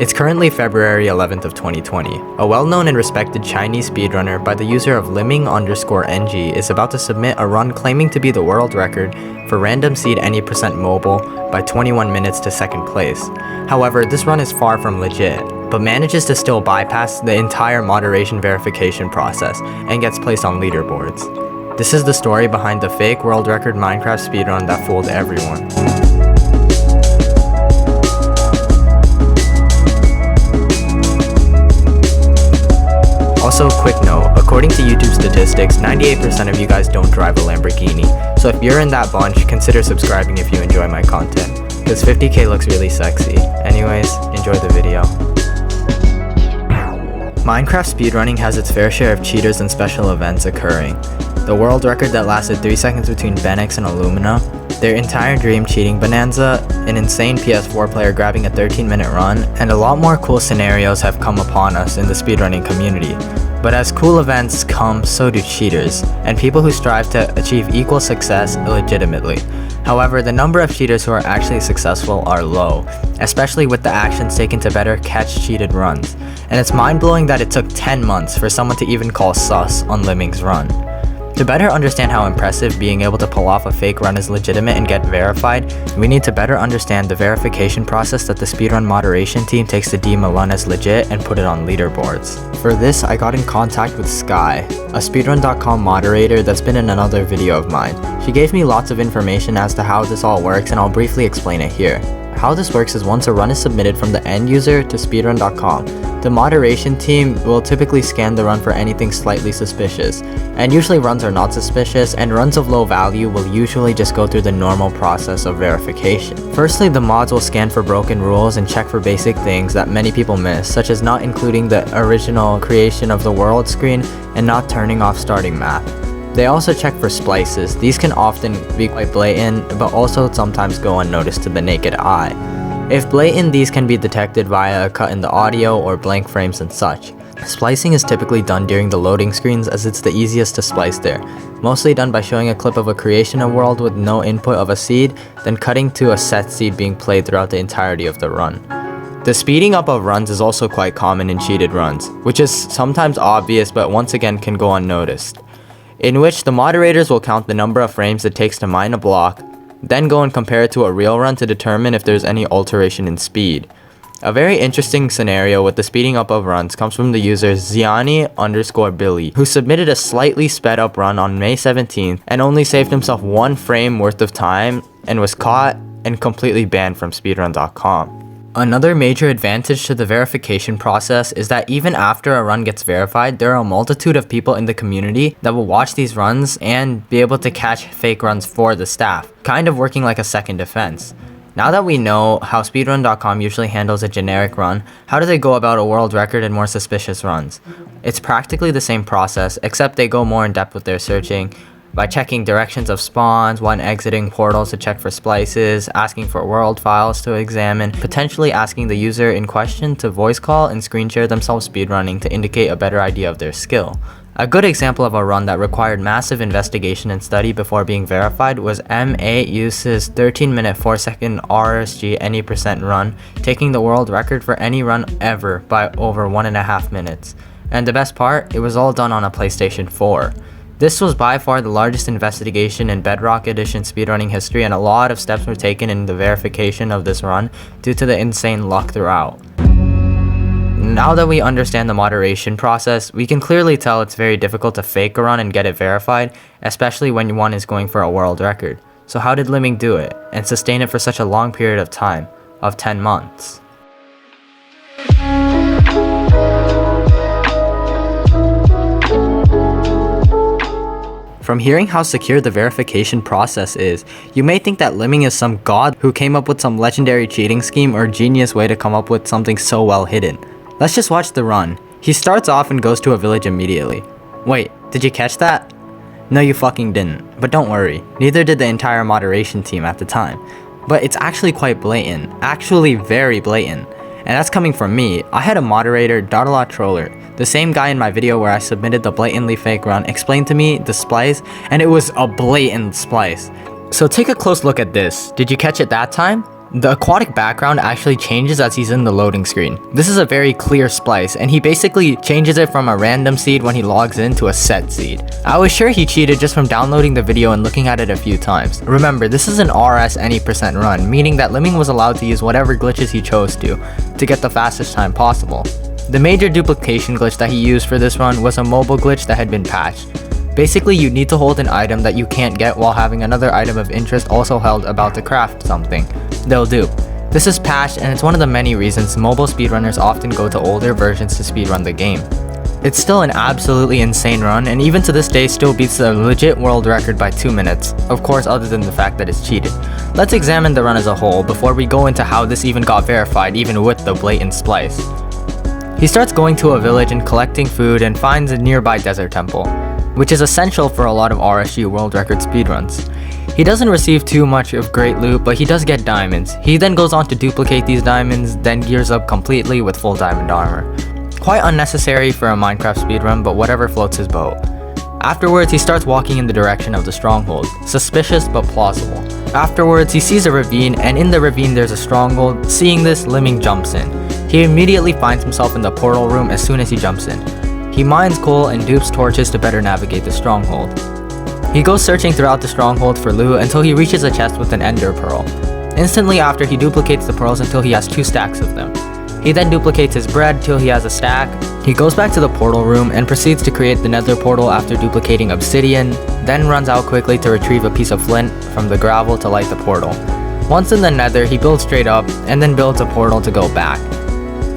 It's currently February 11th of 2020. A well-known and respected Chinese speedrunner by the user of lemming_ng is about to submit a run claiming to be the world record for random seed any % mobile by 21 minutes to second place. However, this run is far from legit, but manages to still bypass the entire moderation verification process and gets placed on leaderboards. This is the story behind the fake world record Minecraft speedrun that fooled everyone. Also, quick note, according to YouTube statistics, 98% of you guys don't drive a Lamborghini, so if you're in that bunch, consider subscribing if you enjoy my content, because 50k looks really sexy. Anyways, enjoy the video. Minecraft speedrunning has its fair share of cheaters and special events occurring. The world record that lasted 3 seconds between Benix and Illumina, their entire dream cheating bonanza, an insane PS4 player grabbing a 13-minute run, and a lot more cool scenarios have come upon us in the speedrunning community. But as cool events come, so do cheaters, and people who strive to achieve equal success illegitimately. However, the number of cheaters who are actually successful are low, especially with the actions taken to better catch cheated runs. And it's mind-blowing that it took 10 months for someone to even call sus on Lemming's run. To better understand how impressive being able to pull off a fake run is legitimate and get verified, we need to better understand the verification process that the speedrun moderation team takes to deem a run as legit and put it on leaderboards. For this, I got in contact with Sky, a speedrun.com moderator that's been in another video of mine. She gave me lots of information as to how this all works, and I'll briefly explain it here. How this works is once a run is submitted from the end user to speedrun.com, the moderation team will typically scan the run for anything slightly suspicious, and usually runs are not suspicious, and runs of low value will usually just go through the normal process of verification. Firstly, the mods will scan for broken rules and check for basic things that many people miss, such as not including the original creation of the world screen and not turning off starting map. They also check for splices. These can often be quite blatant, but also sometimes go unnoticed to the naked eye. If blatant, these can be detected via a cut in the audio or blank frames and such. Splicing is typically done during the loading screens as it's the easiest to splice there, mostly done by showing a clip of a creation of world with no input of a seed, then cutting to a set seed being played throughout the entirety of the run. The speeding up of runs is also quite common in cheated runs, which is sometimes obvious but once again can go unnoticed, in which the moderators will count the number of frames it takes to mine a block, then go and compare it to a real run to determine if there's any alteration in speed. A very interesting scenario with the speeding up of runs comes from the user Ziani_Billy, who submitted a slightly sped up run on May 17th and only saved himself 1 frame worth of time and was caught and completely banned from speedrun.com. Another major advantage to the verification process is that even after a run gets verified, there are a multitude of people in the community that will watch these runs and be able to catch fake runs for the staff, kind of working like a second defense. Now that we know how speedrun.com usually handles a generic run, how do they go about a world record and more suspicious runs? It's practically the same process, except they go more in depth with their searching, by checking directions of spawns, when exiting portals to check for splices, asking for world files to examine, potentially asking the user in question to voice call and screen share themselves speedrunning to indicate a better idea of their skill. A good example of a run that required massive investigation and study before being verified was M8Use's 13-minute 4-second RSG any % run, taking the world record for any run ever by over 1.5 minutes. And the best part, it was all done on a PlayStation 4. This was by far the largest investigation in Bedrock Edition speedrunning history, and a lot of steps were taken in the verification of this run due to the insane luck throughout. Now that we understand the moderation process, we can clearly tell it's very difficult to fake a run and get it verified, especially when one is going for a world record. So how did Lemming do it, and sustain it for such a long period of time, of 10 months? From hearing how secure the verification process is, you may think that Lemming is some god who came up with some legendary cheating scheme or genius way to come up with something so well hidden. Let's just watch the run. He starts off and goes to a village immediately. Wait, did you catch that? No, you fucking didn't. But don't worry, neither did the entire moderation team at the time. But it's actually quite blatant, actually very blatant. And that's coming from me. I had a moderator, Darla Troller, the same guy in my video where I submitted the blatantly fake run, explained to me the splice, and it was a blatant splice. So take a close look at this. Did you catch it that time? The aquatic background actually changes as he's in the loading screen. This is a very clear splice, and he basically changes it from a random seed when he logs in to a set seed. I was sure he cheated just from downloading the video and looking at it a few times. Remember, this is an RS any percent run, meaning that Lemming was allowed to use whatever glitches he chose to get the fastest time possible. The major duplication glitch that he used for this run was a mobile glitch that had been patched. Basically, you need to hold an item that you can't get while having another item of interest also held about to craft something. They'll dupe. This is patched, and it's one of the many reasons mobile speedrunners often go to older versions to speedrun the game. It's still an absolutely insane run, and even to this day still beats the legit world record by 2 minutes, of course other than the fact that it's cheated. Let's examine the run as a whole before we go into how this even got verified even with the blatant splice. He starts going to a village and collecting food and finds a nearby desert temple, which is essential for a lot of RSG world record speedruns. He doesn't receive too much of great loot, but he does get diamonds. He then goes on to duplicate these diamonds, then gears up completely with full diamond armor. Quite unnecessary for a Minecraft speedrun, but whatever floats his boat. Afterwards, he starts walking in the direction of the stronghold. Suspicious, but plausible. Afterwards, he sees a ravine, and in the ravine there's a stronghold. Seeing this, Lemming jumps in. He immediately finds himself in the portal room as soon as he jumps in. He mines coal and dupes torches to better navigate the stronghold. He goes searching throughout the stronghold for loot until he reaches a chest with an ender pearl. Instantly after, he duplicates the pearls until he has 2 stacks of them. He then duplicates his bread till he has a stack. He goes back to the portal room and proceeds to create the nether portal after duplicating obsidian, then runs out quickly to retrieve a piece of flint from the gravel to light the portal. Once in the nether, he builds straight up and then builds a portal to go back.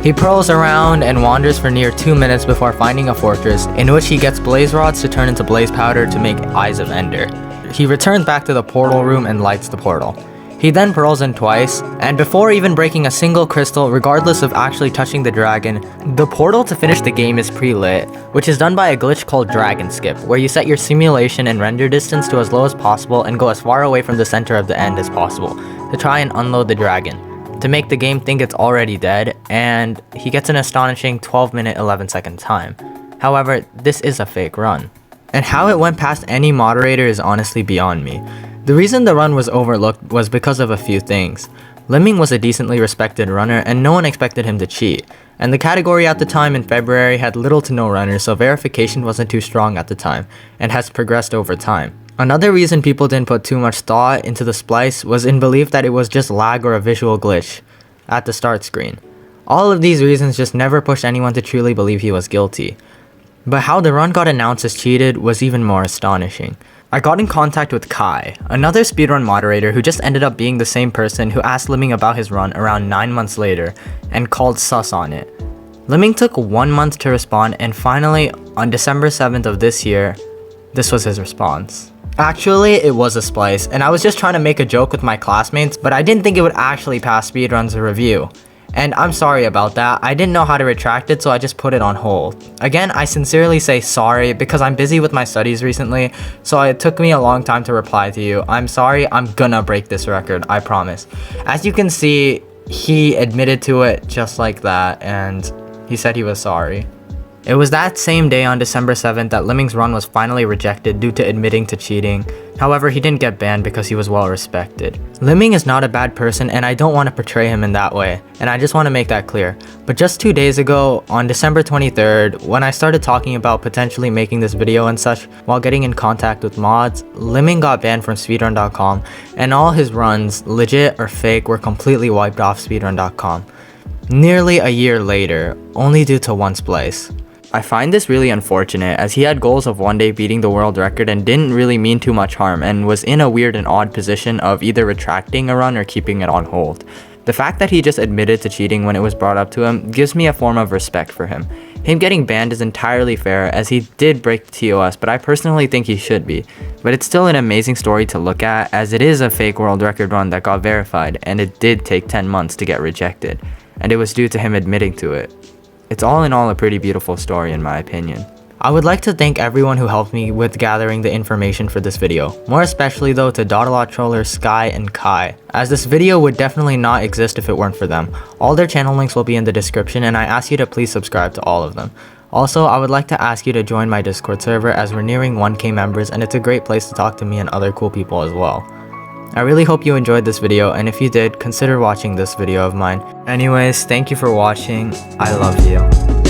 He prowls around and wanders for near 2 minutes before finding a fortress in which he gets blaze rods to turn into blaze powder to make eyes of ender. He returns back to the portal room and lights the portal. He then pearls in twice, and before even breaking a single crystal, regardless of actually touching the dragon, the portal to finish the game is pre-lit, which is done by a glitch called dragon skip, where you set your simulation and render distance to as low as possible and go as far away from the center of the end as possible to try and unload the dragon, to make the game think it's already dead, and he gets an astonishing 12-minute 11-second time. However, this is a fake run. And how it went past any moderator is honestly beyond me. The reason the run was overlooked was because of a few things. Lemming was a decently respected runner and no one expected him to cheat, and the category at the time in February had little to no runners, so verification wasn't too strong at the time, and has progressed over time. Another reason people didn't put too much thought into the splice was in belief that it was just lag or a visual glitch at the start screen. All of these reasons just never pushed anyone to truly believe he was guilty. But how the run got announced as cheated was even more astonishing. I got in contact with Kai, another speedrun moderator who just ended up being the same person who asked Lemming about his run around 9 months later and called sus on it. Lemming took 1 month to respond, and finally, on December 7th of this year, this was his response. Actually, it was a splice, and I was just trying to make a joke with my classmates, but I didn't think it would actually pass speedrun's review. And I'm sorry about that. I didn't know how to retract it, so I just put it on hold. Again, I sincerely say sorry because I'm busy with my studies recently, so it took me a long time to reply to you. I'm sorry, I'm gonna break this record, I promise. As you can see, he admitted to it just like that, and he said he was sorry. It was that same day on December 7th that Lemming's run was finally rejected due to admitting to cheating. However, he didn't get banned because he was well respected. Lemming is not a bad person, and I don't want to portray him in that way, and I just want to make that clear. But just 2 days ago, on December 23rd, when I started talking about potentially making this video and such while getting in contact with mods, Lemming got banned from speedrun.com, and all his runs, legit or fake, were completely wiped off speedrun.com. Nearly a year later, only due to one splice. I find this really unfortunate, as he had goals of one day beating the world record and didn't really mean too much harm, and was in a weird and odd position of either retracting a run or keeping it on hold. The fact that he just admitted to cheating when it was brought up to him gives me a form of respect for him. Him getting banned is entirely fair, as he did break the TOS, but I personally think he should be. But it's still an amazing story to look at, as it is a fake world record run that got verified, and it did take 10 months to get rejected, and it was due to him admitting to it. It's all in all a pretty beautiful story in my opinion. I would like to thank everyone who helped me with gathering the information for this video, more especially though to Dottalot Troller, Sky, and Kai, as this video would definitely not exist if it weren't for them. All their channel links will be in the description, and I ask you to please subscribe to all of them. Also, I would like to ask you to join my Discord server, as we're nearing 1K members and it's a great place to talk to me and other cool people as well. I really hope you enjoyed this video, and if you did, consider watching this video of mine. Anyways, thank you for watching. I love you.